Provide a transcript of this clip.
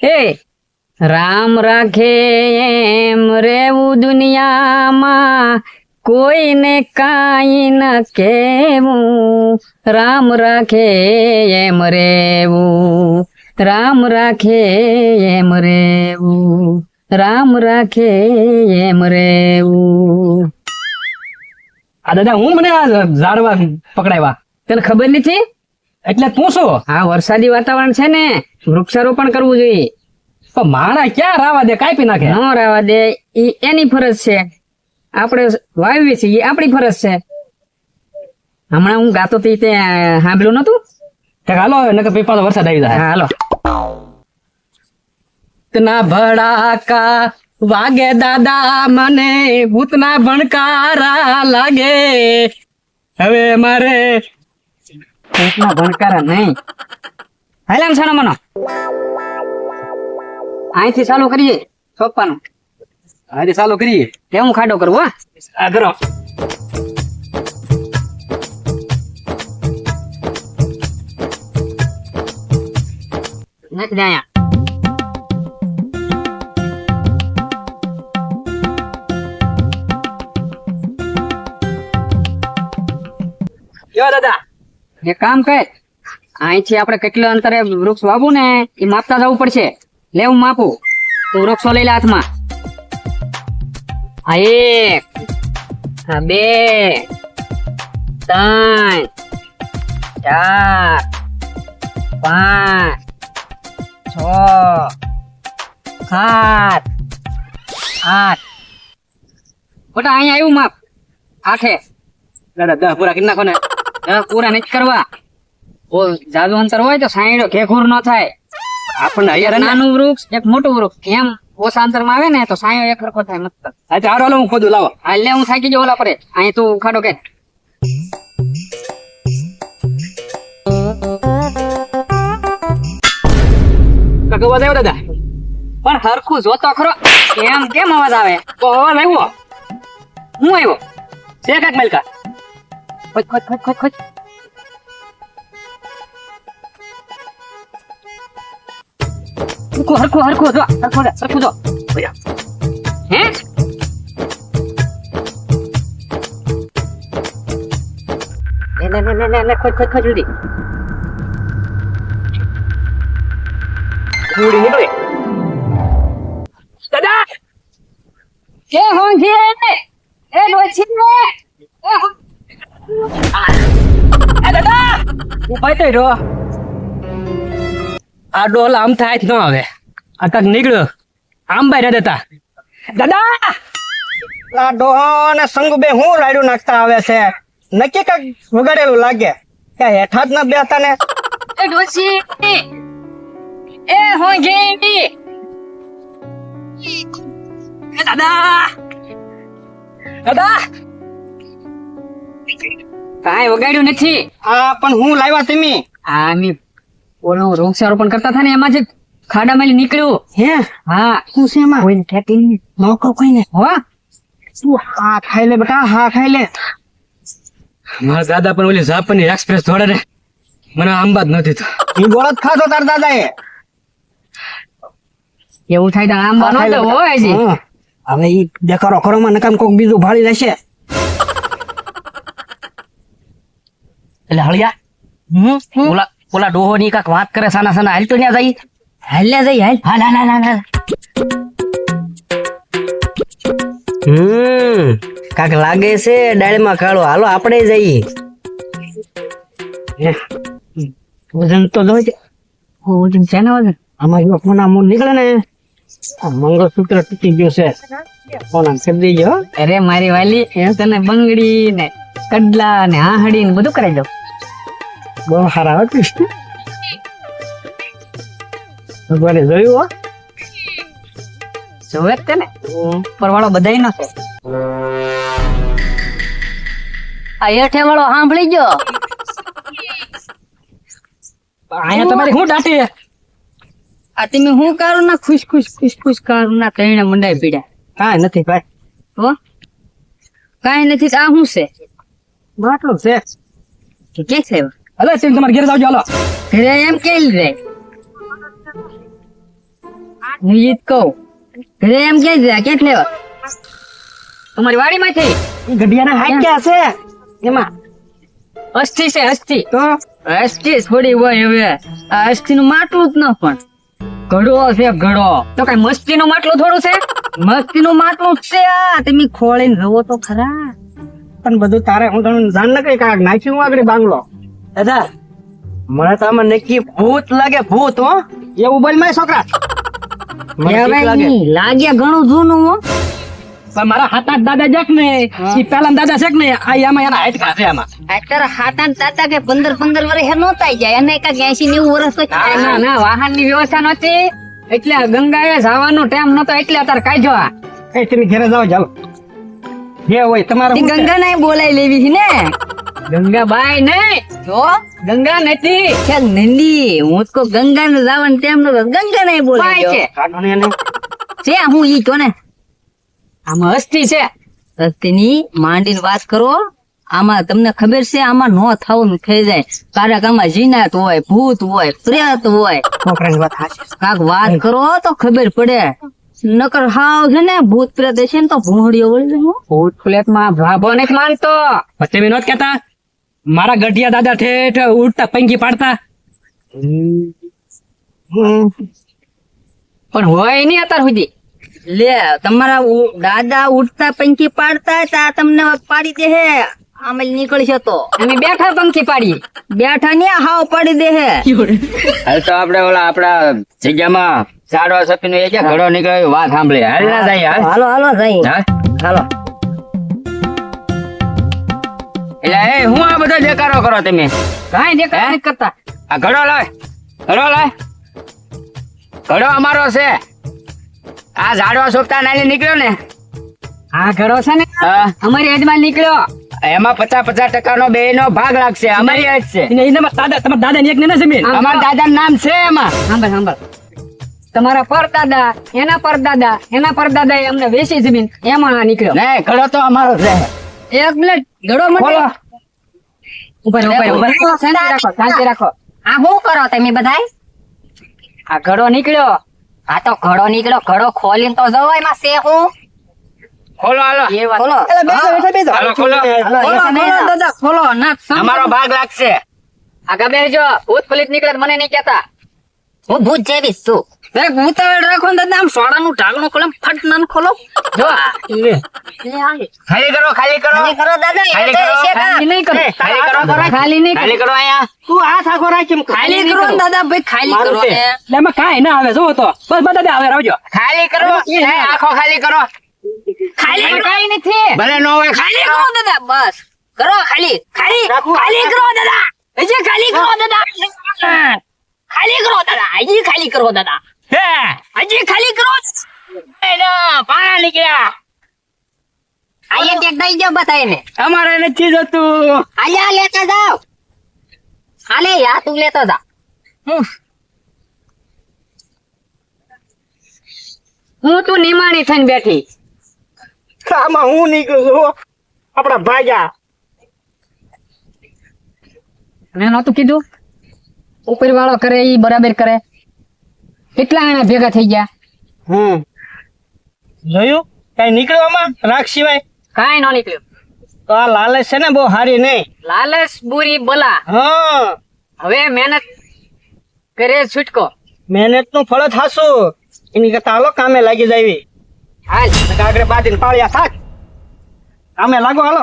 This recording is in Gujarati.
એ રામ રાખે એમ રેવું દુનિયામાં, કોઈને કાંઈ ન કહેવું. રામ રાખે એમ રેવું, રામ રાખે એમ રેવું, રામ રાખે એમ રેવું. આ દાદા હું મને આ ઝાડવા પકડાવ્યા તને ખબર નથી? એટલે તું શું આ વરસાદી વાતાવરણ છે ને, વૃક્ષારોપણ કરવું જોઈએ. પણ માણા ક્યાં રાવા દે, કાપી નાખે. ન રહેવા દે ઈ એની ફરજ છે, આપણે વાવીએ છીએ એ આપણી ફરજ છે. હમણાં હું ગાતો હતી તે સાંભળ્યું નતું? હાલો નકર પીપા તો વરસાદ આવી જાય. હા હાલો. ભૂતના ભડાકા વાગે દાદા, મને ભૂતના ભણકારા લાગે. હવે મારે ભૂતના ભણકારા નહીં. હાલામ સાનો મનો અહીંથી ચાલુ કરીએ સોપાનું. આજે ચાલુ કરીએ. હું ખાડો કરું. હા આ કરો. નાખ દે અહીંયા. જો દાદા એક કામ કર, અહીંથી આપણે કેટલા અંતરે વૃક્ષ વાવું ને એ માપતા જવું પડશે. લે હું માપું, તું વૃક્ષો લઈ લે હાથમાં. આ 1, આ 2, 3, 4, 5, 6, 7, 8. બેટા અહીંયા આવ્યું માપ 8. દાદા 10 પૂરા કરી નાખો ને. પૂરા નથી કરવા. ઓ જાદુ અંતર હોય તો સાઈડો ઘેઘૂર ન થાય. આપણને અહીંયા નાનું વૃક્ષ એક મોટું વૃક્ષ એમ ઓછા અંતરમાં આવે ને તો સાયો એક સરખો થાય મસ્ત. આજે હારો હાલો હું ખોદું લાવો. હાલ હું થાકી જાઉં ઓલા પરે. અહીં તું ખાડો કે અવાજ આવ્યો દાદા? પણ હરખું જોતો ખરો. એમ કેમ અવાજ આવે? તો અવાજ આવ્યો. હું આવ્યો? છે કાક મલકા. ખોજ ખોજ ખોજ ખોજ ખોજ. હરખું હરખું જો હરખું જો. હે લે ખોજ ખોજ ખોજ જલ્દી. પૂરી નીકળે. દાદા એ હોંજે એ લોચી ને દાદા ઉપાય તો રહ્યો. આ ડોલ આમ થાય જ ન હવે. આ કાક નીકળ્યો આમ બાય ના દેતા. દાદા આ ડોહા ને સંગ બે હું રાડ્યું નાખતા આવે છે. નક્કી કાક વગાડેલું લાગે. ક્યાં હેઠા જ ન બેસતા ને. એ લોચી એ હોંજે દાદા દાદા કાંઈ વગાડ્યું નથી. આ પણ હું લાવ્યા તમે. આ મી ઓલો વૃક્ષારોપણ કરતા હતા ને એમાં જ ખાડામાં નીકળ્યું. હે હા શું છે એમાં? કોઈને ઠેકી નોકો કોઈને. હો તું હા ખાઈ લે બેટા, હા ખાઈ લે. મારા દાદા પણ ઓલી જાપાની એક્સપ્રેસ દોડે ને, મને આંબા જ નથી તો એ ગોળત ખાતો તાર દાદા એ. એવું થાય તો આમ બનો તો હોય છે. હવે ઈ દેખાડો ખરોમાં નકામ કોક બીજું ભાળી લેશે. એટલે હળિયા ઓલા ડોહો ની કાક વાત કરે સાના સાના. હાલ તો ત્યાં જઈ. હાલ જઈ હાલ. હાલ હાલ હાલ હાલ. કાક લાગે છે ડાળમાં કાળો. હાલો આપણે જઈએ. વજન તો જોઈ. વજન છે ને વજન. આમાં જો કોના મોં નીકળે ને, આ મંગળસૂત્ર તૂટી ગયું છે. કોના કરી દેજો. અરે મારી વાલી તને બંગડી ને કડલા ને હાહડી ને બધું કરાવી દઉં. બહુ સારા હો કૃષ્ણ. ભગવાને જોયું હો. જોવે જ તે ને પરવાળો બધાય નો છે. આ હેઠે વાળો સાંભળી ગયો. અહીંયા તમારી શું દાટી? આ તમે હું કારું ના ખુશ ખુશ ખુશ ખુશ કારું ના કઈને મંડાઈ પીડ્યા. કાંઈ નથી ભાઈ. હો કાંઈ નથી. આ શું છે? બાટલો છે. કે છે અલે સીમ તમારે ઘેર જાવજો. હાલો ઘરે એમ કે રે હું ઈ જ કહું ઘરે એમ કે ક્યાંક લેવા તમારી વાડીમાંથી ઈ ગઢિયાના હાથ ક્યાં છે એમાં અસ્થિ છે અસ્થિ તો અસ્થિ થોડી હોય હવે આ અસ્થિ નું માટલું જ ન પણ ઘડો છે ઘડો તો કઈ મસ્તી નું માટલું થોડું છે મસ્તી નું માટલું જ છે આ તમે ખોળીને રવો તો ખરા પણ બધું તારે હું તમને જાણ ન કઈ કાંક નાખ્યું હું આગળ બાંગલો દાદા મને તો આમાં નક્કી ભૂત લાગે ભૂત હો એવું બોલ માય છોકરા મને બીક લાગે. લાગ્યા ઘણું જૂનું હો પણ મારા હાથ આઠ દાદા જક ને ઈ પેલા દાદા છે કે ને આ આમાં એના હાથ ખાશે આમાં અત્યારે હાથાન તાતા કે 15 વર્ષ નહોતા જાય અને કાંઈક 80-90 વર્ષ તો થાય. ના ના વાહન ની વ્યવસ્થા નહોતી એટલે ગંગાએ જવાનો ટાઈમ નતો એટલે અત્યારે કાઢ્યો આ. એ તમે ઘરે જાઓ ચાલો જે હોય તમારે શું છે? ગંગા ને બોલાઈ લેવી છે ને ગંગાબાઈ નહીં જો ગંગા નથી છે નંદી હું તો ગંગા ને જવાનું ટાઈમ નતો ગંગા ને બોલાઈ કાઢો ને એને. છે હું ઈ તો ને આમાં અસ્થિ છે અસ્થિની માંડીને વાત કરો આમાં તમને ખબર છે આમાં નો થવાનું થઈ જાય કારણ કે આમાં જીનાત હોય ભૂત હોય પ્રેત હોય છોકરાની વાત સાચી છે. કાક વાત કરો તો ખબર પડે નકર હાવ છે ને ભૂત પ્રેત છે ને તો ભોંડિયો વળી જાય ભૂત પ્રેત માં ભાભો નથી માનતો પણ તમે નહોત કહેતા મારા ગઢિયા દાદા ઠેઠ ઉડતા પંખી પાડતા પણ હોય નહીં અત્યાર સુધી લે તમારા દાદા ઉડતા પંખી પાડતા તા તમને પાડી દે હે આમે નીકળશે તો અમે બેઠા પંખી પાડી બેઠા ને હાવ પાડી દે હે હાલ તો આપણે ઓલા આપણા જગ્યામાં ચાડવા સપીનો એ ક્યાં ઘડો નીકળ્યો વાત સાંભળે હાલ ના જાય હાલ હાલો હાલો જઈ હા હાલો એટલે એ હું આ બધો દેખાડો કરો તમે કાંઈ દેખાડ નથી કરતા આ ઘડો લાય ઘડો અમારો છે આ ઝાડવા સોપતા નાલી નીકળ્યો ને આ ઘડો છે ને હા અમારી હદમાં નીકળ્યો એમાં 50-50% નો બે નો ભાગ લાગશે અમારી જ છે એને તમારા દાદા ની એક ને જમીન અમારા દાદાનું નામ છે એમાં સાંભળ સાંભળ તમારા પરદાદા એના પરદાદા એના પરદાદા એ અમને વેચી જમીન એમાં આ નીકળ્યો ને ઘડો તો અમારો છે એક મિનિટ ઘડો ખોલો. ઉપર શાંતિ રાખો આ શું કરો તમે બધાય આ ઘડો નીકળ્યો આ તો ઘડો નીકળ્યો ઘડો ખોલીને તો જવો એમાં છે હું ખોલો હાલો એ વાત ખોલો હાલો ખોલો દાદા ખોલો ના અમારો ભાગ લાગશે આગા બેસજો ભૂત પોલીસ નીકળે તો મને નહીં કહેતા હું ભૂત જેવી છું ભૂત રાખો ને દાદા આમ સોડાનું ઢાંકણું ખોલો ફટ નાન ખોલો જો ખાલી કરો કરો દાદા ખાલી કરો. ખાલી નહીં કરો ખાલી કરો. ખાલી નહીં ખાલી કરો અહીંયા તું હાથ આખો રાખી ખાલી કરો ને દાદા ભાઈ ખાલી મારું કરો છે. ને. એટલે એમાં કાંઈ ના આવે જોવો તો બસ બધા આવે આવજો ખાલી કરો એ આખો ખાલી કરો ખાલી કઈ નથી ભલે નો હોય ખાલી કરો દાદા બસ કરો ખાલી ખાલી ખાલી કરો દાદા હજી ખાલી કરો દાદા ખાલી કરો દાદા હજી ખાલી કરો દાદા હે હજી ખાલી કરો એના પાણા નીકળ્યા આયા ટેક દઈ જાવ બતાઈને અમારે નથી જતું આયા લેતા જાવ હાલે યા તું લેતો જા હું તું નિમાણી થઈને બેઠી આમાં હું નીકળું છું આપડા ભાગ્યા મેં નહોતું કીધું ઉપર વાળો કરે ઈ બરાબર કરે કેટલા એના ભેગા થઈ ગયા જોયું કઈ નીકળ્યું આમાં રાખ સિવાય કાંઈ ન નીકળ્યું તો આ લાલચ છે ને બહુ હારી નહીં લાલચ બુરી બલા હા હવે મહેનત કરે છૂટકો મહેનત નું ફળ જ હાસું એની કરતા હાલો કામે લાગી જાવી હાલ આગળ બાંધીને પાળ્યા થાક કામે લાગો હાલો